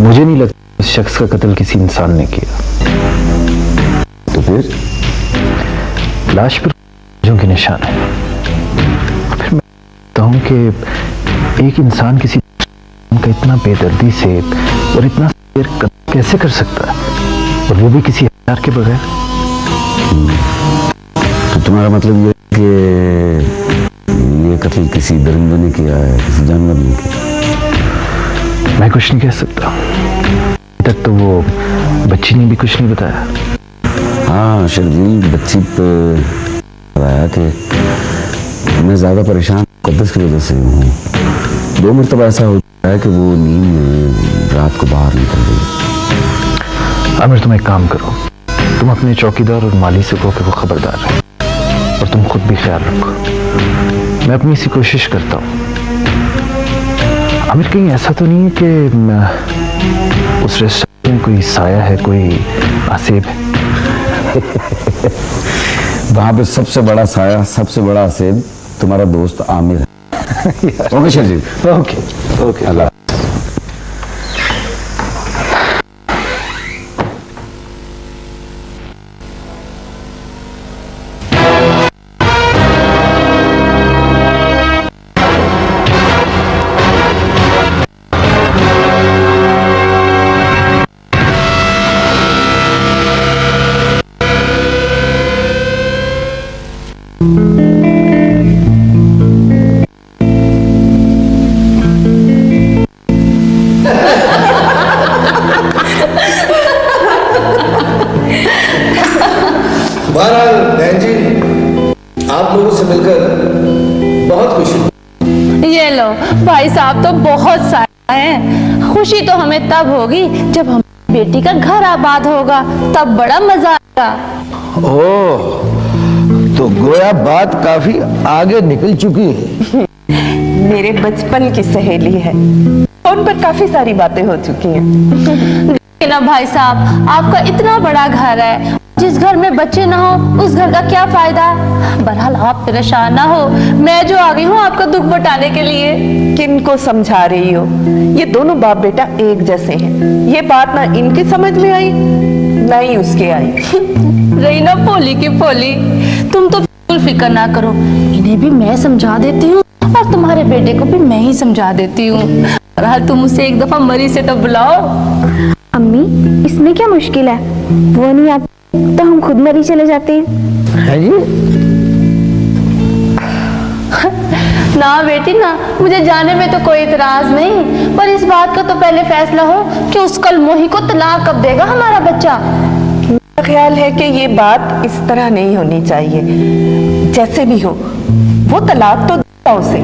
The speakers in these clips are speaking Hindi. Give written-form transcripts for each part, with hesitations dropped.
मुझे नहीं लगता उस शख्स का कत्ल किसी इंसान ने किया। तो फिर लाश पर जो के निशान है। फिर मैं कहता हूं कि एक इंसान किसी का इतना बेदर्दी से और इतना कत्ल कैसे कर सकता है, और वो भी किसी हथियार के बगैर। तो तुम्हारा मतलब ये कि ये कत्ल किसी दरिंदे ने किया है, किसी जानवर ने किया? मैं कुछ नहीं कह सकता। अभी तक तो वो बच्ची ने भी कुछ नहीं बताया। हाँ शर्जील, बच्ची पे बताया कि मैं ज्यादा परेशान मुकद्दस की वजह से हूँ। 2 मरतबा ऐसा होता है कि वो नींद में रात को बाहर निकल गई। आमिर, तुम एक काम करो, तुम अपने चौकीदार और माली से कहो कि वो खबरदार रहे, और तुम खुद भी ख्याल रखो। मैं अपनी सी कोशिश करता हूँ। आमिर, कहीं ऐसा तो नहीं है कि उस रेस्टोरेंट में कोई साया है, कोई आसेब है? वहां पे सबसे बड़ा साया, सबसे बड़ा आसेब तुम्हारा दोस्त आमिर है। ओके शर्जील, ओके ओके, अल्लाह। बहरहाल बहन जी, आप लोगों से मिलकर बहुत खुशी हुई। ये लो भाई साहब तो बहुत सारे हैं। खुशी तो हमें तब होगी जब हमारी बेटी का घर आबाद होगा, तब बड़ा मजा आएगा। ओह, तो गोया बात काफी आगे निकल चुकी है। मेरे बचपन की सहेली है, उन पर काफी सारी बातें हो चुकी हैं। ना भाई साहब, आपका इतना बड़ा घर है, जिस घर में बच्चे ना हो उस घर का क्या फायदा। बहरहाल आप परेशान ना हो, मैं जो आ गई हूँ आपका दुख बटाने के लिए। किनको समझा रही हो? ये दोनों बाप बेटा एक जैसे हैं। ये बात ना इनके समझ में आई ना ही उसके आई। रही ना पोली की पोली। तुम तो बिल्कुल फिक्र ना करो, इन्हें भी मैं समझा देती हूँ और तुम्हारे बेटे को भी मैं ही समझा देती हूँ। बहरहाल तुम उसे एक दफा मरी से तो बुलाओ। अम्मी, इसमें क्या मुश्किल है? वो नहीं आती तो हम खुद मरी चले जाते हैं। है जी? ना बेटी ना, मुझे जाने में तो कोई इतराज नहीं, पर इस बात का तो पहले फैसला हो कि उस कलमोही को तलाक कब देगा हमारा बच्चा। मेरा ख्याल है कि ये बात इस तरह नहीं होनी चाहिए। जैसे भी हो, वो तलाक तो दो उसे।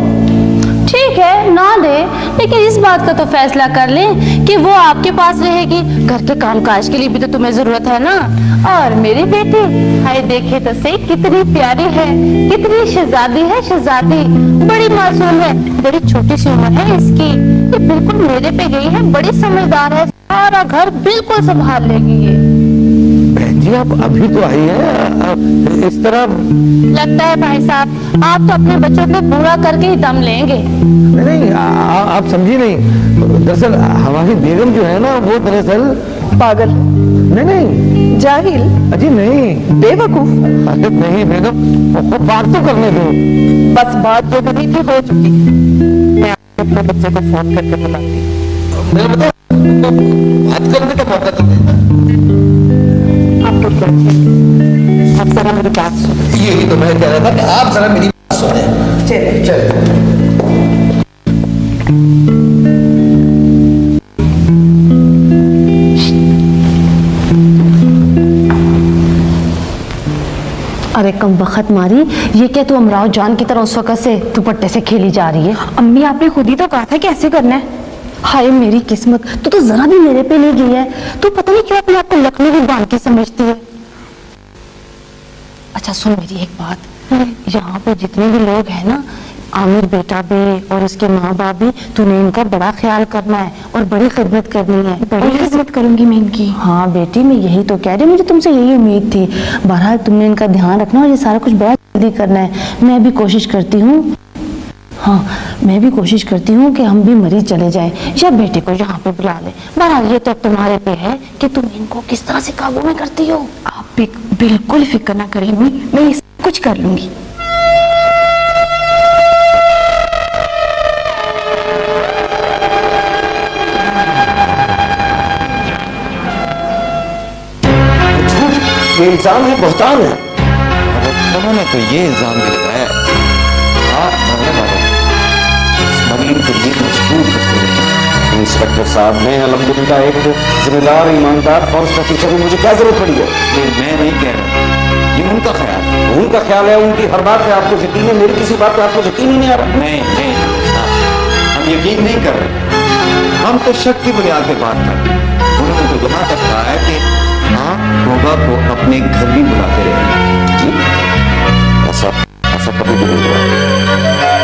ठीक है, ना दे, लेकिन इस बात का तो फैसला कर लें कि वो आपके पास रहेगी। घर के कामकाज के लिए भी तो तुम्हें जरूरत है ना। और मेरी बेटी, हाय देखे तो सही कितनी प्यारी है, कितनी शहजादी है, शहजादी। बड़ी मासूम है, बड़ी छोटी सी उम्र है इसकी। ये बिल्कुल मेरे पे गई है, बड़ी समझदार है, सारा घर बिल्कुल संभाल लेगी ये। बहन जी, आप अभी तो आई है, इस तरह लगता है भाई साहब आप तो अपने बच्चों को पूरा करके ही दम लेंगे। नहीं, आप समझी नहीं। दरअसल हमारी बेगम जो है ना, वो दरअसल पागल नहीं, जाहिल, अजी नहीं, बेवकूफ। अरे नहीं बेगम, बात तो करने दो। बस बात जो कभी थी हो चुकी। मैं अपने बच्चे को फोन करके बुलाती हूँ। बात करने का मौका तो दे। आप तो आप जरा मेरी बात सुनो। यही तो मैं कह रहा था कि आप जरा मेरी बात सुने। चलिए चलिए। अरे कम बखत मारी, ये क्या तू अमराव जान की तरह उस वक्त से दुपट्टे से खेली जा रही है? अम्मी, आपने खुद ही तो कहा था कि ऐसे करना है। हाय मेरी किस्मत, तू तो जरा भी मेरे पे नहीं गई है। तू पता नहीं क्यों अपने आप को लकड़ी की बांध के समझती है। अच्छा सुन मेरी एक बात, यहाँ पे जितने भी लोग हैं ना, आमिर बेटा भी और उसके माँ बाप भी, तूने इनका बड़ा ख्याल करना है और बड़ी खिदमत करनी है। बड़ी खिदमत करूंगी मैं इनकी। हाँ बेटी, मैं यही तो कह रही, मुझे तुमसे यही उम्मीद थी। बहरहाल तुमने इनका ध्यान रखना और ये सारा कुछ बहुत जल्दी करना है। मैं भी कोशिश करती हूँ। हाँ मैं भी कोशिश करती हूँ कि हम भी मरीज चले जाएं या बेटे को यहाँ पे बुला लें। बहरहाल ये तो अब तुम्हारे पे है कि तुम इनको किस तरह से काबू में करती हो। आप बिल्कुल फिक्र ना करें अम्मी, मैं ये सब कुछ कर लूंगी। ये इल्जाम है, बहतान है। उन्होंने तो ये इल्जाम भी लगाया आप स्मगलिंग के लिए मजबूर करते रहे। इंस्पेक्टर साहब, मैं अल्हम्दुलिल्लाह एक जिम्मेदार ईमानदार फॉरेस्ट ऑफिसर हूँ, मुझे क्या जरूरत पड़ी है? मैं नहीं कह रहा, ये उनका ख्याल है। उनका ख्याल है, उनकी हर बात पे आपको यकीन है, मेरी किसी बात पे आपको यकीन ही नहीं आ रहा। नहीं, हम यकीन नहीं कर रहे, हम तो शक की बुनियाद पे बात कर रहे हैं। उन्होंने तो यहाँ तक कहा है कि आप गोगा को अपने घर भी बुलाते रहे। ऐसा कभी भी नहीं हुआ।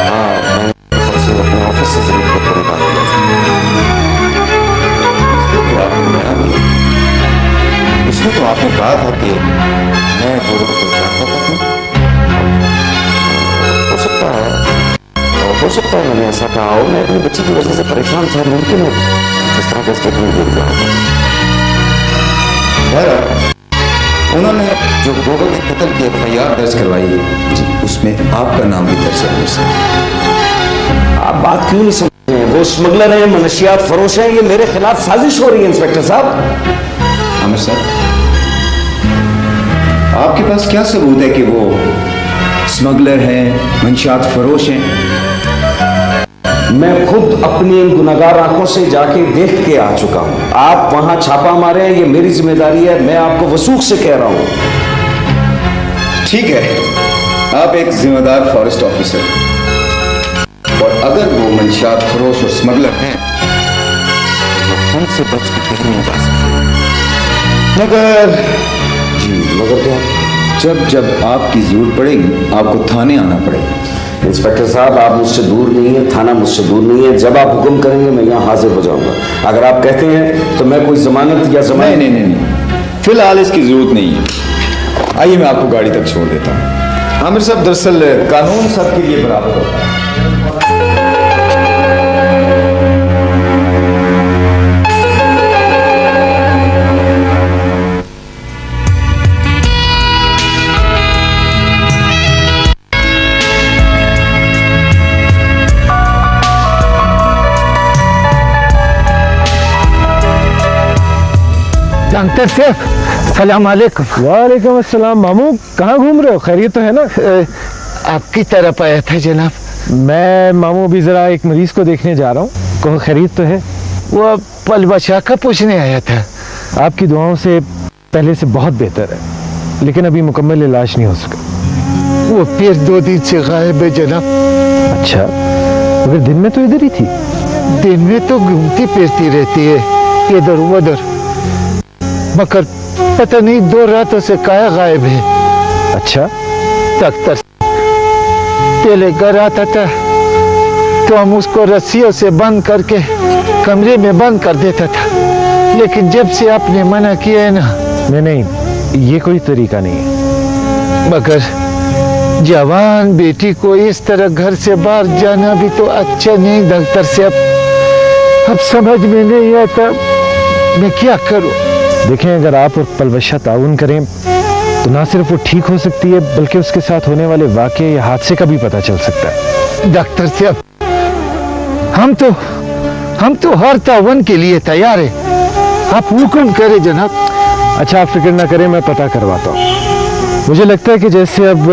हाँ, मैंने अपने ऑफिस से जरूर को पूरी बात किया। उसमें तो आपने कहा था कि मैं गोगा को जानता था। हो सकता है मैंने ऐसा कहा हो, मैं अपनी बच्ची की वजह से परेशान था, मुमकिन है इस तरह का स्टेटमेंट दे दिया होगा। उन्होंने जो गोगा के कत्ल की FIR दर्ज करवाई है, उसमें आपका नाम भी दर्ज है। आप बात क्यों नहीं समझ रहे हैं? वो स्मगलर हैं, मनशियात फरोश हैं, ये मेरे खिलाफ साजिश हो रही है। इंस्पेक्टर साहब, आमिर साहब, आपके पास क्या सबूत है कि वो स्मगलर हैं, मनशियात फरोश हैं? मैं खुद अपनी इन गुनाहगार आंखों से जाके देख के आ चुका हूं। आप वहां छापा मारे हैं, ये मेरी जिम्मेदारी है, मैं आपको वसूख से कह रहा हूं। ठीक है, आप एक जिम्मेदार फॉरेस्ट ऑफिसर, और अगर वो मंशियात फरोश और स्मगलर हैं तो उनसे बच के कहीं नहीं जा सकते। मगर क्या? जब आपकी जरूरत पड़ेगी आपको थाने आना पड़ेगा। इंस्पेक्टर साहब, आप मुझसे दूर नहीं है, थाना मुझसे दूर नहीं है। जब आप हुक्म करेंगे मैं यहाँ हाजिर हो जाऊंगा। अगर आप कहते हैं तो मैं कोई जमानत या नहीं, फिलहाल इसकी जरूरत नहीं है। आइए मैं आपको गाड़ी तक छोड़ देता हूँ। आमिर साहब, दरअसल कानून सबके लिए बराबर होता है। डॉक्टर साहब, सलाम अलैकुम। वालेकुम अस्सलाम। मामू, कहाँ घूम रहे हो? खैरियत तो है ना? आपकी तरफ आया था जनाब। मैं मामू अभी जरा एक मरीज को देखने जा रहा हूँ। कहो खैरियत तो है? वो पलवशा का पूछने आया था। आपकी दुआओं से पहले से बहुत बेहतर है, लेकिन अभी मुकम्मल इलाज नहीं हो सका। वो फिर 2 दिन से गायब है जनाब। अच्छा, मगर दिन में तो इधर ही थी। दिन में तो घूमती फिरती रहती है इधर उधर, मगर पता नहीं 2 रातों से काया गायब है। अच्छा, डॉक्टर पहले घर आता था तो हम उसको रस्सियों से बंद करके कमरे में बंद कर देता था, लेकिन जब से आपने मना किया है ना। नहीं, ये कोई तरीका नहीं है। मगर जवान बेटी को इस तरह घर से बाहर जाना भी तो अच्छा नहीं डॉक्टर साहब। अब समझ में नहीं आता मैं क्या करूं। देखें, अगर आप और पलवशा ताउन करें तो ना सिर्फ वो ठीक हो सकती है, बल्कि उसके साथ होने वाले वाकये या हादसे का भी पता चल सकता है। डॉक्टर साहब, हम तो हर तावन के लिए तैयार है, आप हुक्म करें जनाब। अच्छा, आप फिक्र ना करें, मैं पता करवाता हूँ। मुझे लगता है कि जैसे अब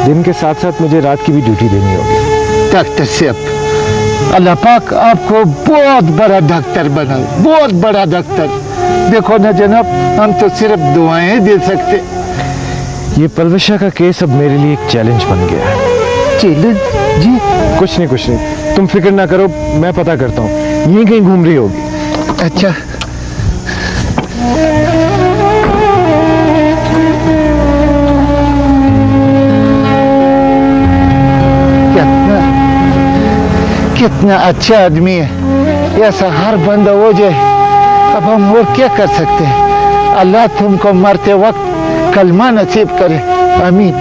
दिन के साथ साथ मुझे रात की भी ड्यूटी देनी होगी। डॉक्टर साहब, अल्लाह पाक आपको बहुत बड़ा डॉक्टर बनाए, बहुत बड़ा डॉक्टर। देखो ना जनाब, हम तो सिर्फ दुआएं दे सकते। ये पलवशा का केस अब मेरे लिए एक चैलेंज बन गया है। चैलेंज? जी कुछ नहीं, तुम फिक्र ना करो, मैं पता करता हूँ। यहीं कहीं घूम रही होगी। अच्छा, कितना अच्छा आदमी है, ऐसा हर बंदा हो जाए। अब हम वो क्या कर सकते हैं। अल्लाह तुमको मरते वक्त कलमा नसीब करे, आमीन।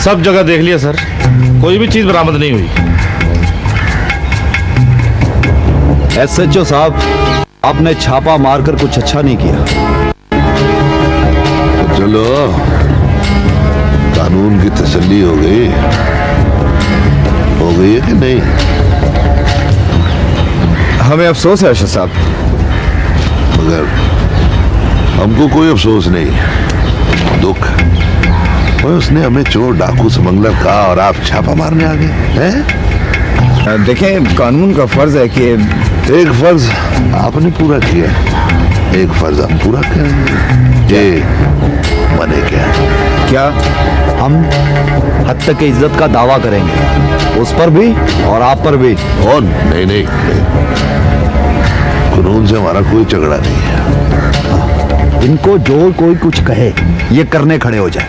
सब जगह देख लिया सर, कोई भी चीज बरामद नहीं हुई। SHO साहब, आपने छापा मारकर कुछ अच्छा नहीं किया। तो चलो, कानून की तसल्ली हो गई है कि नहीं? हमें अफसोस है अर्शद साहब, मगर हमको कोई अफसोस नहीं, दुख। और उसने हमें चोर डाकू स्मगलर कहा और आप छापा मारने आ गए हैं? देखें, कानून का फर्ज है कि एक फर्ज आपने पूरा किया, एक फर्ज हम पूरा करेंगे। ये मने क्या हम हद तक की इज्जत का दावा करेंगे, उस पर भी और आप पर भी। और नहीं, कानून से हमारा कोई झगड़ा नहीं है। इनको जो कोई कुछ कहे ये करने खड़े हो जाए।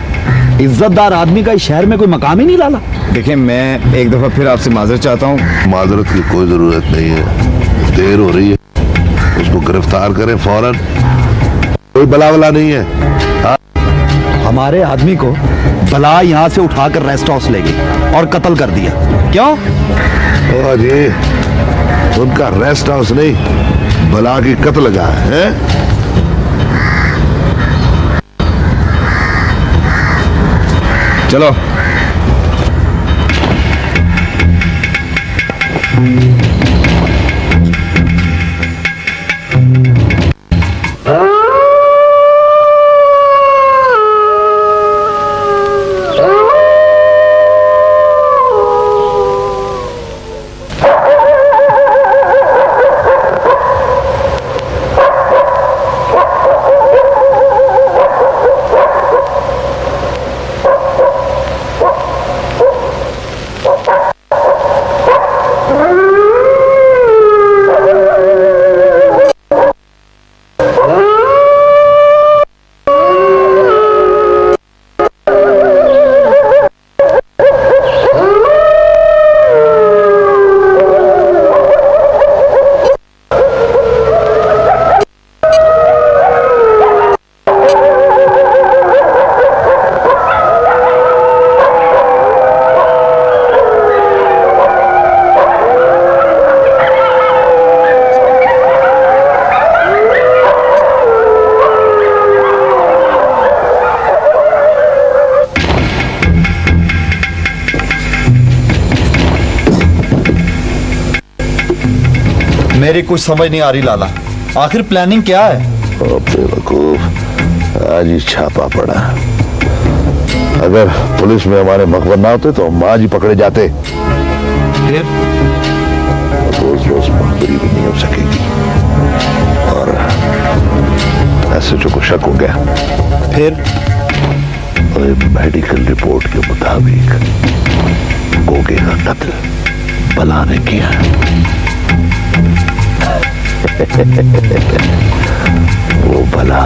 इज्जतदार आदमी का इस शहर में कोई मकाम ही नहीं लाला। देखिए, मैं एक दफा फिर आपसे माजरत चाहता हूँ। माजरत की कोई जरूरत नहीं है, देर हो रही है, उसको गिरफ्तार करें फौरन, कोई बला वला नहीं है। हमारे आदमी को बला यहाँ से उठाकर रेस्ट हाउस ले गई और कत्ल कर दिया। क्यों? और ये उनका रेस्ट हाउस नहीं, बला की कत्ल लगा है। चलो। मेरी कुछ समझ नहीं आ रही लाला, आखिर प्लानिंग क्या है? बेवकूफ, आज ही छापा पड़ा। अगर पुलिस में हमारे मखबर ना होते तो हम आज ही पकड़े जाते। फिर रोज रोज मखबरी भी नहीं हो सकेगी और SHO को शक हो गया। फिर मेडिकल रिपोर्ट के मुताबिक गोगे का कत्ल बला ने किया। वो बला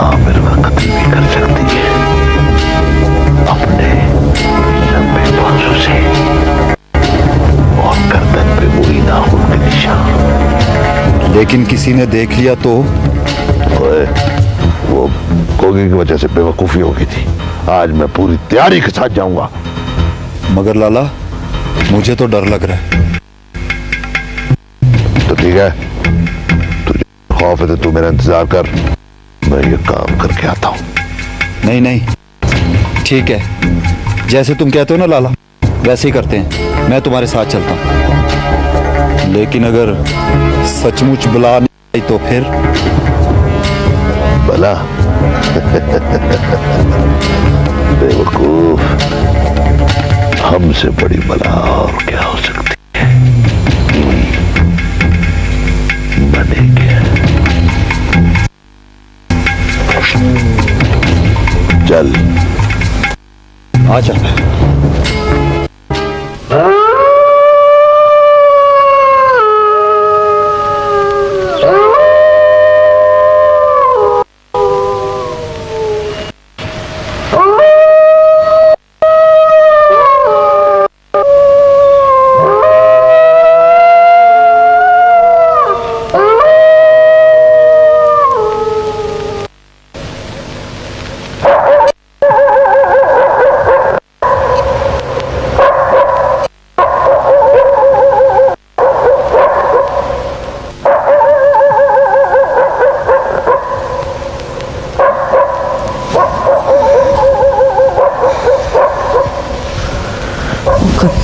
आमिर का कत्ल भी कर सकती है अपने लंबे बाजू से और गर्दन पे वही नाखून के निशान। लेकिन किसी ने देख लिया तो? वो गोगे की वजह से बेवकूफी हो गई थी। आज मैं पूरी तैयारी के साथ जाऊंगा। मगर लाला, मुझे तो डर लग रहा है। तो ठीक है, तुझे खौफ है तो तू मेरा इंतजार कर, मैं ये काम करके आता हूं। नहीं नहीं, ठीक है, जैसे तुम कहते हो ना लाला, वैसे ही करते हैं। मैं तुम्हारे साथ चलता हूं। लेकिन अगर सचमुच बुला नहीं आई तो फिर? बला? बेवकूफ, हमसे बड़ी बला और क्या हो सकती है? बने क्या? चल आ चल।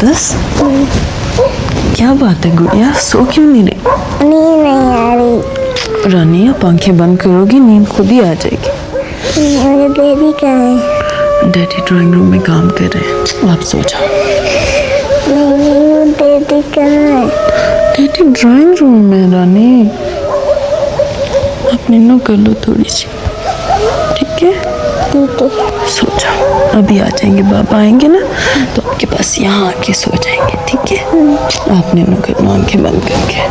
मुकद्दस, क्या बात है गुड़िया, सो क्यों नहीं रही? नींद नहीं आ रही। रानी आप आंखें बंद करोगी, नींद खुद ही आ जाएगी। मेरे बेबी कहाँ है? डैडी ड्राइंग रूम में काम कर रहे हैं, आप सो जाओ। नहीं, बेबी कहाँ है? डैडी ड्राइंग रूम में। रानी आप नींद कर लो थोड़ी सी, ठीक है? ठीक है। सो जाओ, अभी आ जाएंगे, बाबा आएंगे ना तो आपके पास यहाँ आके सो जाएंगे, ठीक है? आप नींद कर लो आंखें बंद करके।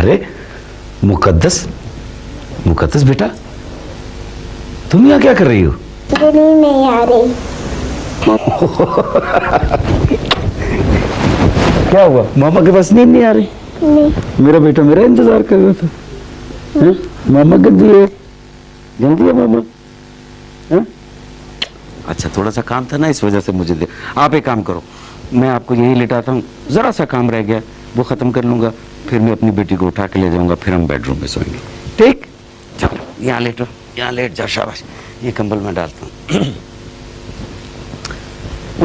अरे मुकद्दस, मुकद्दस बेटा, तुम यहाँ क्या कर रही हो? नींद नहीं आ रही। क्या हुआ? मामा के पास नींद नहीं आ रही? नहीं। मेरा बेटा मेरा इंतजार कर रहा था। हैं? मामा गंदी है, गंदी है मामा। हैं? अच्छा थोड़ा सा काम था ना, इस वजह से मुझे दे। आप एक काम करो, मैं आपको यही लेटाता हूँ, जरा सा काम रह गया वो खत्म कर लूंगा, फिर मैं अपनी बेटी को उठा के ले जाऊंगा, फिर हम बेडरूम में सोएंगे। ठीक? चलो यहाँ लेटो, यहाँ लेट जाओ, शाबाश। ये कंबल मैं डालता हूँ।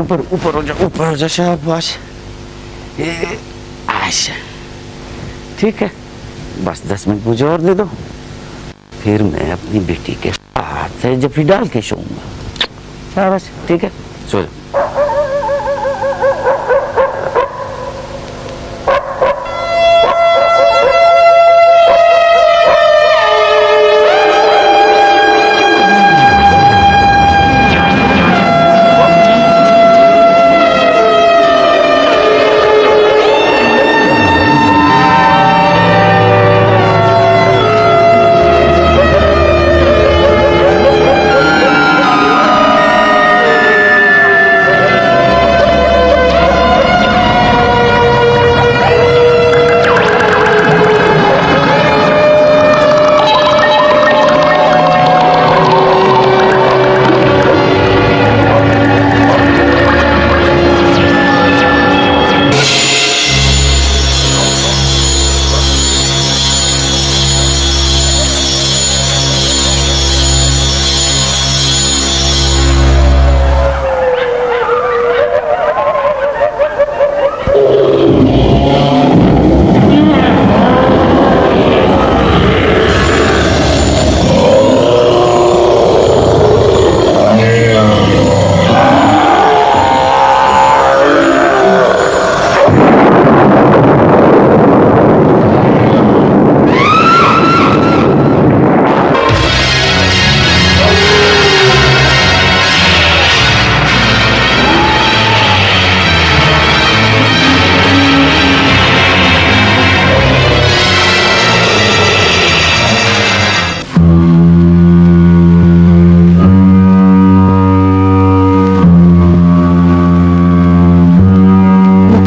ऊपर ऊपर हो जाओ, ऊपर हो जाओ, शाबाश। ये आशा, ठीक है, बस 10 मिनट मुझे और दे दो, फिर मैं अपनी बेटी के हाथ से जब डाल के सोऊंगा। शाबाश, ठीक है, सो जाओ।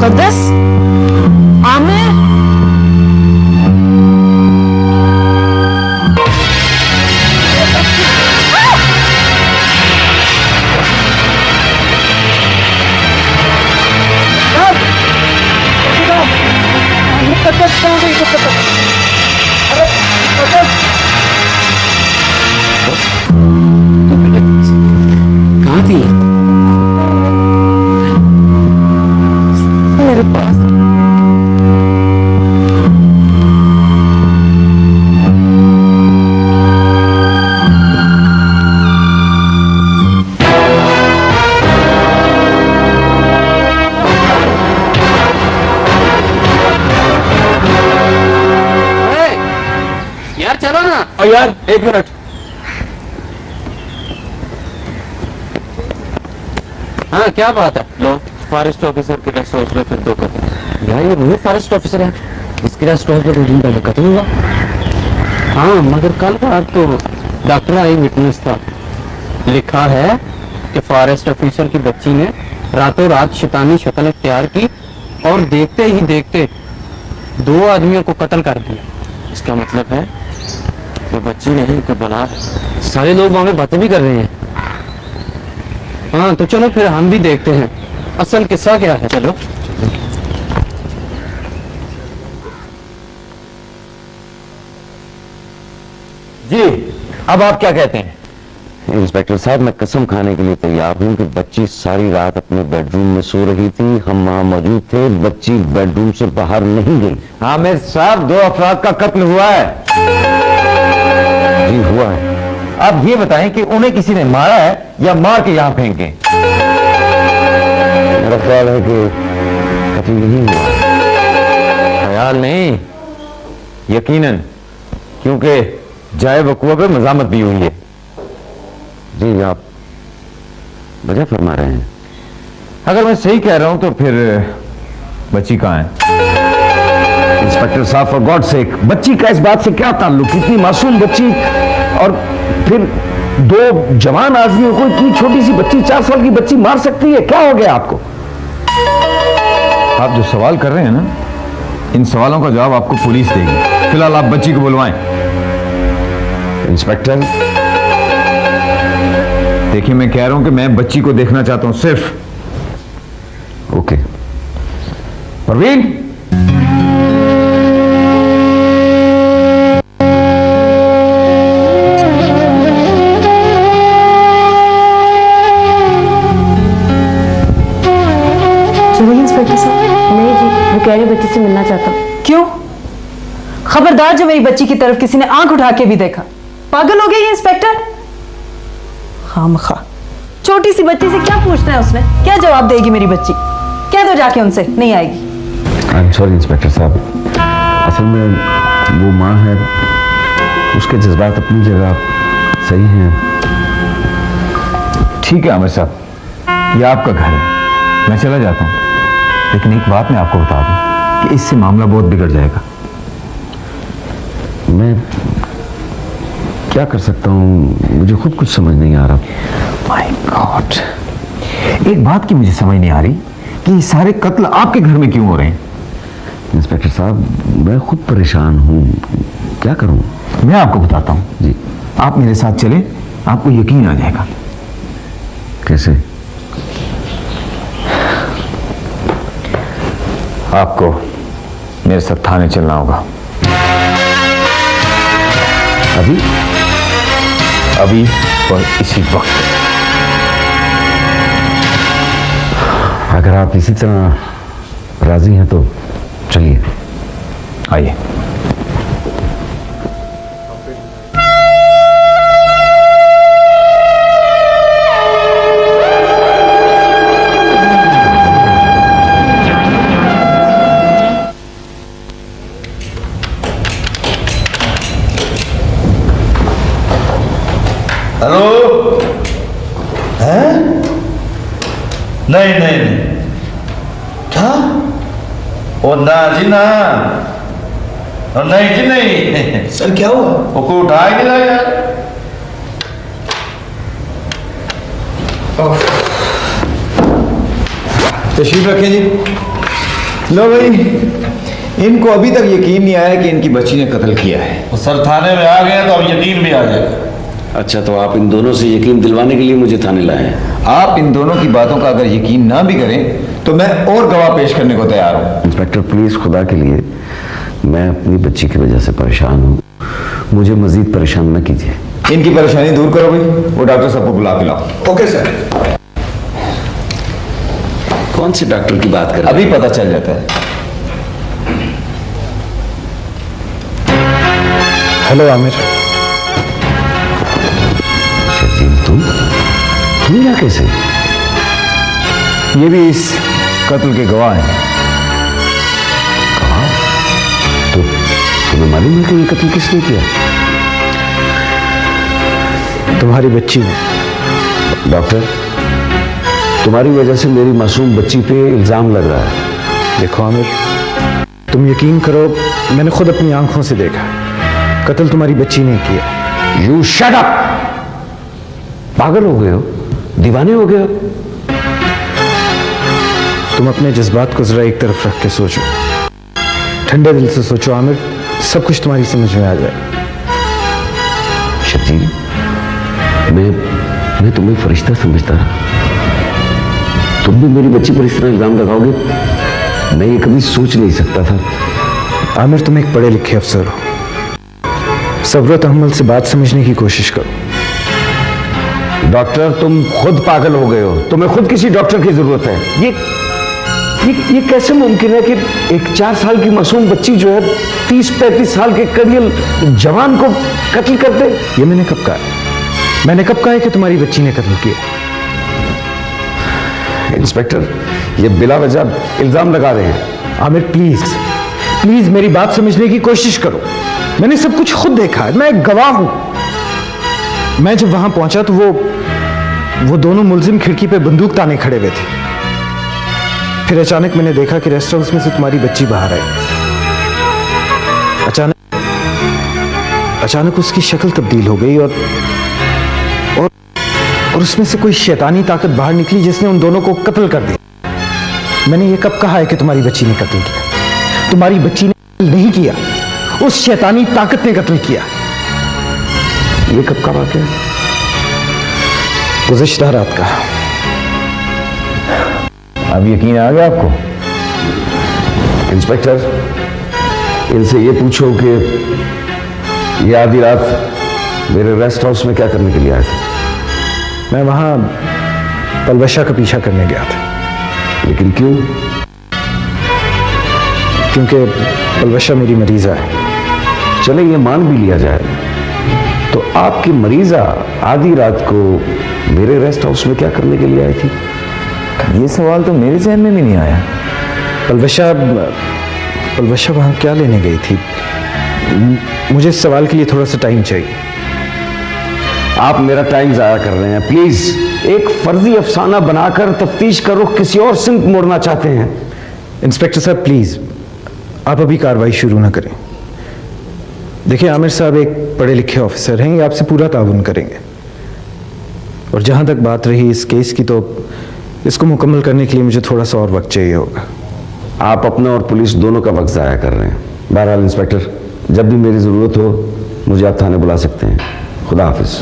मुकद्दस, आमिर, कहाँ थी? मेरे पास। यार चलो ना। और यार एक मिनट, हाँ क्या बात है? लो फॉरेस्ट ऑफिसर के रेस्ट हाउस में फिर दो कत्ल। यार ये वही फॉरेस्ट ऑफिसर है, इसके रेस्ट हाउस में 2 दिन पहले कत्ल हुआ। हाँ मगर कल रात तो डॉक्टर आई विटनेस था, लिखा है कि फॉरेस्ट ऑफिसर की बच्ची ने रातों रात शैतानी शक्ल इख्तियार की और देखते ही देखते 2 आदमियों को कत्ल कर दिया। इसका मतलब है कि बच्ची नहीं कि बना। सारे लोग वहां पे बातें भी कर रहे हैं। हाँ तो चलो फिर हम भी देखते हैं असल किस्सा क्या है। चलो जी अब आप क्या कहते हैं? इंस्पेक्टर साहब, मैं कसम खाने के लिए तैयार हूं कि बच्ची सारी रात अपने बेडरूम में सो रही थी, हम वहां मौजूद थे, बच्ची बेडरूम से बाहर नहीं गई। आमिर साहब, 2 अफराद का कत्ल हुआ है। जी हुआ है। आप ये बताएं कि उन्हें किसी ने मारा है या मार के यहां फेंके? मेरा ख्याल है कि कत्ल नहीं हुआ। ख्याल नहीं, यकीनन, क्योंकि जाए वकूआ पे मजामत भी हुई है। जी आप वजह फरमा रहे हैं। अगर मैं सही कह रहा हूं तो फिर बच्ची कहां है? इंस्पेक्टर साहब, फॉर गॉड सेक, बच्ची का इस बात से क्या ताल्लुक? इतनी मासूम बच्ची, और फिर 2 जवान आदमियों को इतनी छोटी सी बच्ची, 4 साल की बच्ची मार सकती है? क्या हो गया आपको? आप जो सवाल कर रहे हैं ना, इन सवालों का जवाब आपको पुलिस देगी। फिलहाल आप बच्ची को बुलवाएं। इंस्पेक्टर देखिए, मैं कह रहा हूं कि मैं बच्ची को देखना चाहता हूं सिर्फ। ओके परवीन, इंस्पेक्टर साहब। नहीं जी, वो कह रहे बच्ची से मिलना चाहता हूँ। क्यों? खबरदार, जो मेरी बच्ची की तरफ किसी ने आंख उठा के भी देखा, पागल हो गई है इंस्पेक्टर। खामखा छोटी सी बच्ची से क्या पूछना है उसने? क्या जवाब देगी मेरी बच्ची? कह दो जाके उनसे, नहीं आएगी। आई एम सॉरी इंस्पेक्टर साहब, असल में वो माँ है, उसके जज्बात अपनी जगह सही हैं। ठीक है आमिर साहब, ये आपका घर है, मैं चला जाता हूं, लेकिन एक बात मैं आपको बता दूं कि इससे मामला बहुत बिगड़ जाएगा। मैं क्या कर सकता हूं, मुझे खुद कुछ समझ नहीं आ रहा। माय गॉड, एक बात की मुझे समझ नहीं आ रही कि ये सारे कत्ल आपके घर में क्यों हो रहे हैं? इंस्पेक्टर साहब, मैं खुद परेशान हूं, क्या करूं? मैं आपको बताता हूं जी। आप मेरे साथ चले, आपको यकीन आ जाएगा। कैसे? आपको मेरे साथ थाने चलना होगा। अभी? अभी और इसी वक्त। अगर आप इसी तरह राजी हैं तो चलिए। आइए। हेलो? हैं? नहीं नहीं नहीं, क्या? ओ ना जी ना, और नहीं जी नहीं। सर क्या हुआ? वो को उठा ही नहीं रहा यार। तशरीफ रखें जी। लो भाई, इनको अभी तक यकीन नहीं आया कि इनकी बच्ची ने कत्ल किया है। सर थाने में आ गए तो अब यकीन भी आ जाएगा। अच्छा, तो आप इन दोनों से यकीन दिलवाने के लिए मुझे थाने लाए हैं? आप इन दोनों की बातों का अगर यकीन ना भी करें तो मैं और गवाह पेश करने को तैयार हूँ। इंस्पेक्टर प्लीज, खुदा के लिए, मैं अपनी बच्ची की वजह से परेशान हूँ, मुझे मजीद परेशान न कीजिए। इनकी परेशानी दूर करो भाई, वो डॉक्टर साहब को बुला के लाओ। Okay sir. कौन से डॉक्टर की बात कर रहे हैं? अभी पता चल जाता है। हेलो आमिर। शर्जील, तुम यहाँ कैसे? ये भी इस कत्ल के गवाह हैं। गवाह? तो तुम्हें मालूम है कि ये कत्ल किसने किया? तुम्हारी बच्ची ने। डॉक्टर, तुम्हारी वजह से मेरी मासूम बच्ची पे इल्जाम लग रहा है। देखो आमिर, तुम यकीन करो, मैंने खुद अपनी आंखों से देखा, कत्ल तुम्हारी बच्ची ने किया। You shut up! पागल हो गए हो, दीवाने हो गए हो। तुम अपने जज्बात को जरा एक तरफ रख के सोचो, ठंडे दिल से सोचो आमिर, सब कुछ तुम्हारी समझ में आ जाए। शर्जील, मैं तुम्हें फरिश्ता समझता रहा, तुम भी मेरी बच्ची पर इस तरह इल्जाम लगाओगे, मैं ये कभी सोच नहीं सकता था। आमिर, तुम एक पढ़े लिखे अफसर हो, सब्र और तहम्मुल से बात समझने की कोशिश करो। डॉक्टर, तुम खुद पागल हो गए हो, तुम्हें खुद किसी डॉक्टर की जरूरत है। ये कैसे मुमकिन है कि एक 4 साल की मासूम बच्ची जो है 30-35 साल के करीब जवान को कत्ल कर दे? ये मैंने कब कहा? मैंने कब कहा है कि तुम्हारी बच्ची ने कत्ल किया? इंस्पेक्टर, ये बिला वजह इल्जाम लगा रहे हैं। आमिर प्लीज प्लीज मेरी बात समझने की कोशिश करो, मैंने सब कुछ खुद देखा है, मैं एक गवाह हूं। मैं जब वहां पहुंचा तो वो दोनों मुलजिम खिड़की पे बंदूक ताने खड़े हुए थे। फिर अचानक मैंने देखा कि रेस्ट हाउस में से तुम्हारी बच्ची बाहर आई। अचानक उसकी शक्ल तब्दील हो गई और उसमें से कोई शैतानी ताकत बाहर निकली जिसने उन दोनों को कत्ल कर दिया। मैंने ये कब कहा है कि तुम्हारी बच्ची ने कत्ल किया? तुम्हारी बच्ची ने कत्ल नहीं किया, उस शैतानी ताकत ने कत्ल किया। ये कब का वाक़या? गुज़िश्ता रात का। अब यकीन आ गया आपको? इंस्पेक्टर, इनसे ये पूछो कि ये आधी रात मेरे रेस्ट हाउस में क्या करने के लिए आए थे? मैं वहां पलवशा का पीछा करने गया था। लेकिन क्यों? क्योंकि पलवशा मेरी मरीजा है। चले, ये मान भी लिया जाए, तो आपकी मरीजा आधी रात को मेरे रेस्ट हाउस में क्या करने के लिए आई थी? ये सवाल तो मेरे ज़हन में भी नहीं आया। पलवशा वहां क्या लेने गई थी? मुझे इस सवाल के लिए थोड़ा सा टाइम चाहिए। आप मेरा टाइम जाया कर रहे हैं। प्लीज, एक फर्जी अफसाना बनाकर तफ्तीश का रुख किसी और सिमत मोड़ना चाहते हैं। इंस्पेक्टर साहब प्लीज, आप अभी कार्रवाई शुरू ना करें। देखिए आमिर साहब एक पढ़े लिखे ऑफिसर हैं, ये आपसे पूरा ताउन करेंगे। और जहां तक बात रही इस केस की, तो इसको मुकम्मल करने के लिए मुझे थोड़ा सा और वक्त चाहिए होगा। आप अपना और पुलिस दोनों का वक्त जाया कर रहे हैं। बहरहाल इंस्पेक्टर, जब भी मेरी जरूरत हो मुझे आप थाने बुला सकते हैं। खुदा हाफिज।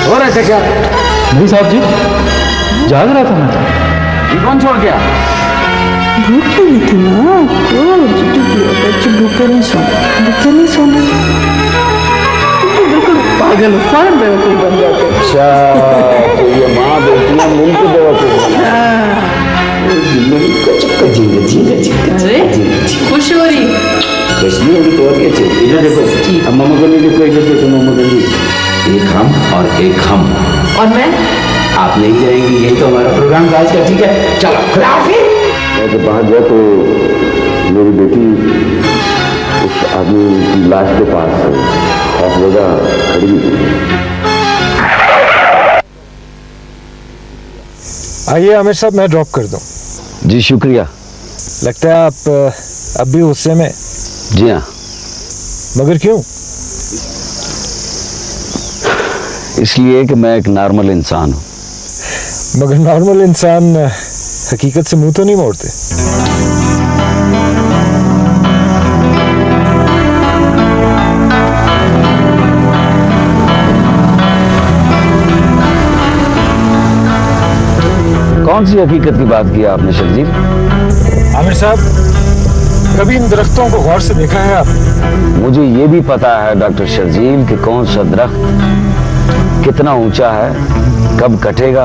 हो रहा है क्या? नहीं साहब जी, जाग रहा था मैं। ये कौन छोड़ गया? भूख लगी थी ना आपको, भूखे नहीं सोना। बिल्कुल पागल हो, फौरन बेवकूफ बन जाते। अच्छा, तो ये माँ बेटियां मिलकर बेवकूफ खुश हो रही? कुछ नहीं होगी तो और क्या चाहिए? इधर देखो, अब मामा गली देखो, इधर देखो मामा गली। एक हम और एक हम। और मैं? आप नहीं जाएंगे, यही तो हमारा प्रोग्राम था आज का। ठीक है, चलो खुदा हाफिज़। मैं जब बाहर गया तो मेरी बेटी उस आदमी की लाश के पास खौफजदा खड़ी हुई थी। आइए आमिर साहब, मैं ड्रॉप कर दूं। जी शुक्रिया। लगता है आप अब भी गुस्से में। जी हाँ। मगर क्यों? इसलिए कि मैं एक नॉर्मल इंसान हूँ। मगर नॉर्मल इंसान हकीकत से मुंह तो नहीं मोड़ते। कौन सी हकीकत की बात की आपने शर्जील? आमिर साहब, कभी इन दरख्तों को गौर से देखा है आप? मुझे ये भी पता है डॉक्टर शर्जील कि कौन सा दरख्त कितना ऊंचा है, कब कटेगा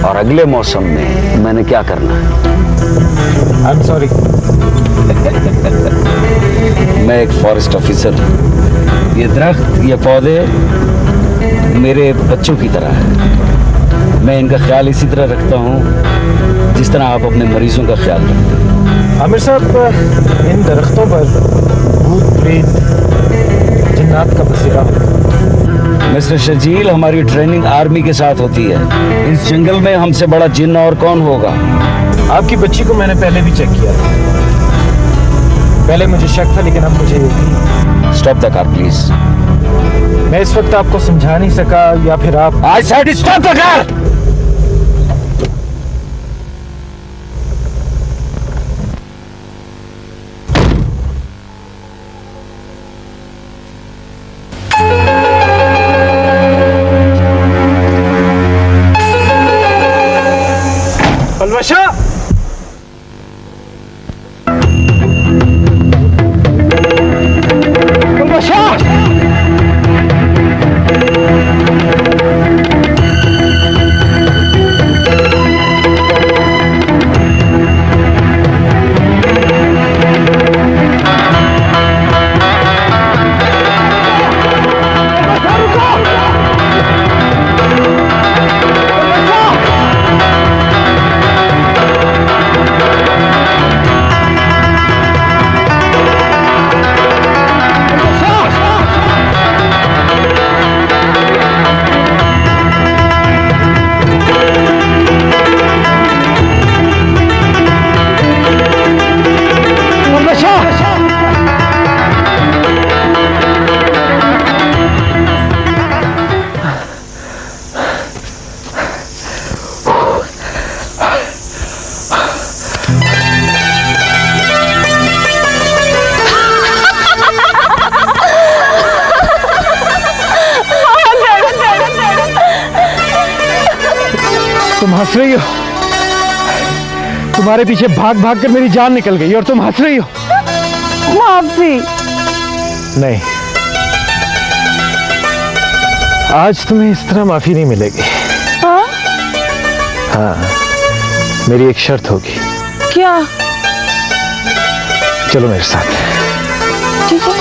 और अगले मौसम में मैंने क्या करना है। I am sorry. मैं एक फॉरेस्ट ऑफिसर हूँ। ये दरख्त, ये पौधे मेरे बच्चों की तरह है। मैं इनका ख्याल इसी तरह रखता हूँ जिस तरह आप अपने मरीजों का ख्याल रखते हैं। आमिर साहब, इन दरख्तों पर भूत प्रेत जिन्नात का बसेरा होता है। मिस्टर शर्जील, हमारी ट्रेनिंग आर्मी के साथ होती है। इस जंगल में हमसे बड़ा जिन्न और कौन होगा? आपकी बच्ची को मैंने पहले भी चेक किया था। पहले मुझे शक था, लेकिन अब मुझे स्टॉप द कार प्लीज। मैं इस वक्त आपको समझा नहीं सका, या फिर आप I said stop the car. Palwasha, तुम हंस रही हो? तुम्हारे पीछे भाग भाग कर मेरी जान निकल गई और तुम हंस रही हो? माफी। नहीं, आज तुम्हें इस तरह माफी नहीं मिलेगी। हाँ, मेरी एक शर्त होगी। क्या? चलो मेरे साथ। ठीक है।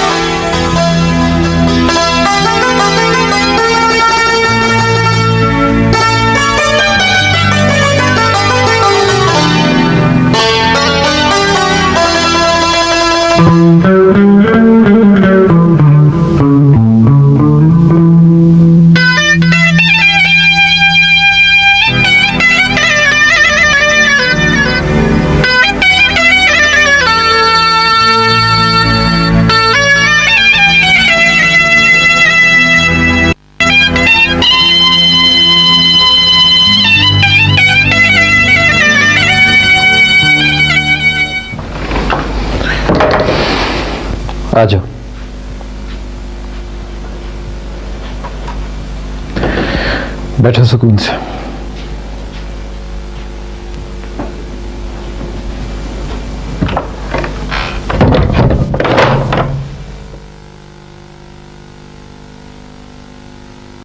आ जाओ। बैठो सुकून से।